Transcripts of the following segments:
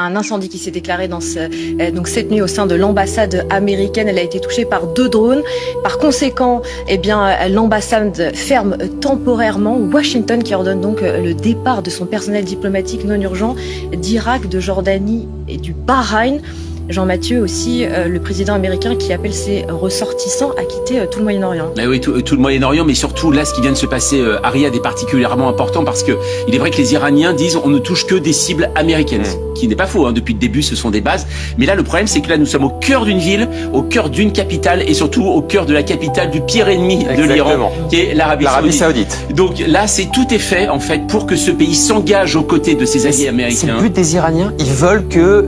Un incendie qui s'est déclaré donc cette nuit au sein de l'ambassade américaine. Elle a été touchée par 2 drones. Par conséquent, l'ambassade ferme temporairement. Washington qui ordonne donc le départ de son personnel diplomatique non urgent d'Irak, de Jordanie et du Bahreïn. Jean-Mathieu aussi, le président américain qui appelle ses ressortissants à quitter tout le Moyen-Orient. Oui, tout le Moyen-Orient, mais surtout là, ce qui vient de se passer à Riyad est particulièrement important parce que il est vrai que les Iraniens disent on ne touche que des cibles américaines, qui n'est pas faux. Hein, depuis le début, ce sont des bases. Mais là, le problème, c'est que là, nous sommes au cœur d'une ville, au cœur d'une capitale et surtout au cœur de la capitale du pire ennemi de l'Iran, qui est l'Arabie Saoudite. Donc là, tout est fait en fait pour que ce pays s'engage aux côtés de ses alliés américains. C'est le but des Iraniens. Ils veulent que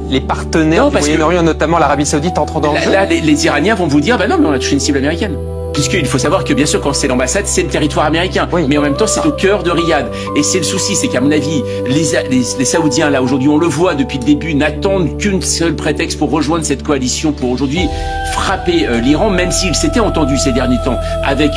les partenaires du Moyen-Orient, notamment l'Arabie Saoudite, entrent dans le jeu. Là, les Iraniens vont vous dire, non, mais on a touché une cible américaine. Puisqu'il faut savoir que bien sûr quand c'est l'ambassade, c'est le territoire américain, mais en même temps c'est au cœur de Riyad. Et c'est le souci, c'est qu'à mon avis, les Saoudiens là aujourd'hui, on le voit depuis le début, n'attendent qu'une seule prétexte pour rejoindre cette coalition, pour aujourd'hui frapper l'Iran, même s'ils s'étaient entendus ces derniers temps avec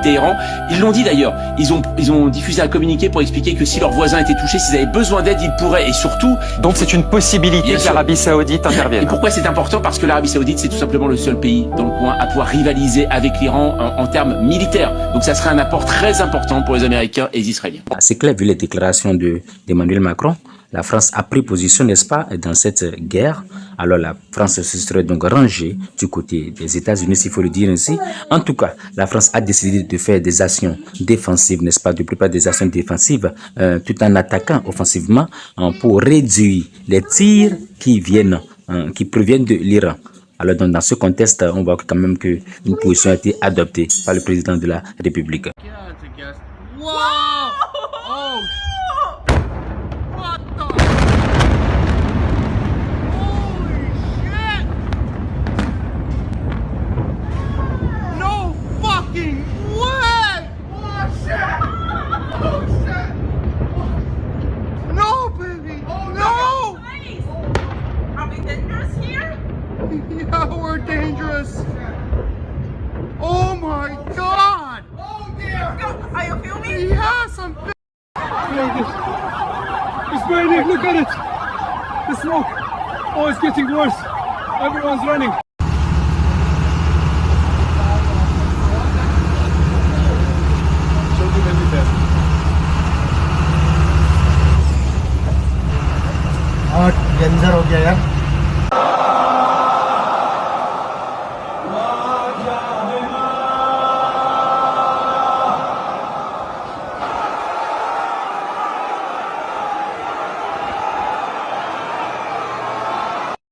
Téhéran. Ils l'ont dit d'ailleurs, ils ont diffusé un communiqué pour expliquer que si leurs voisins étaient touchés, s'ils avaient besoin d'aide, ils pourraient, et surtout... Donc c'est une possibilité que l'Arabie Saoudite intervienne. Et pourquoi c'est important? Parce que l'Arabie Saoudite, c'est tout simplement le seul pays dans le coin à pouvoir rivaliser avec l'Iran en termes militaires. Donc ça serait un apport très important pour les Américains et les Israéliens. C'est clair, vu les déclarations d'Emmanuel Macron, la France a pris position, n'est-ce pas, dans cette guerre. Alors la France se serait donc rangée du côté des États-Unis, s'il faut le dire ainsi. En tout cas, la France a décidé de faire des actions défensives, n'est-ce pas, de préparer des actions défensives, tout en attaquant offensivement pour réduire les tirs qui proviennent de l'Iran. Alors dans ce contexte, on voit quand même qu'une position a été adoptée par le président de la République. Wow! Oh! What the? Holy shit! No fucking way! Oh shit! Oh shit! No, baby! Oh no! Are we dangerous here? Yeah, we're dangerous. Oh my god! Oh dear! Are you filming? Yes, I'm. It's burning. Look at it. The smoke. Oh, it's getting worse. Everyone's running. Danger हो गया यार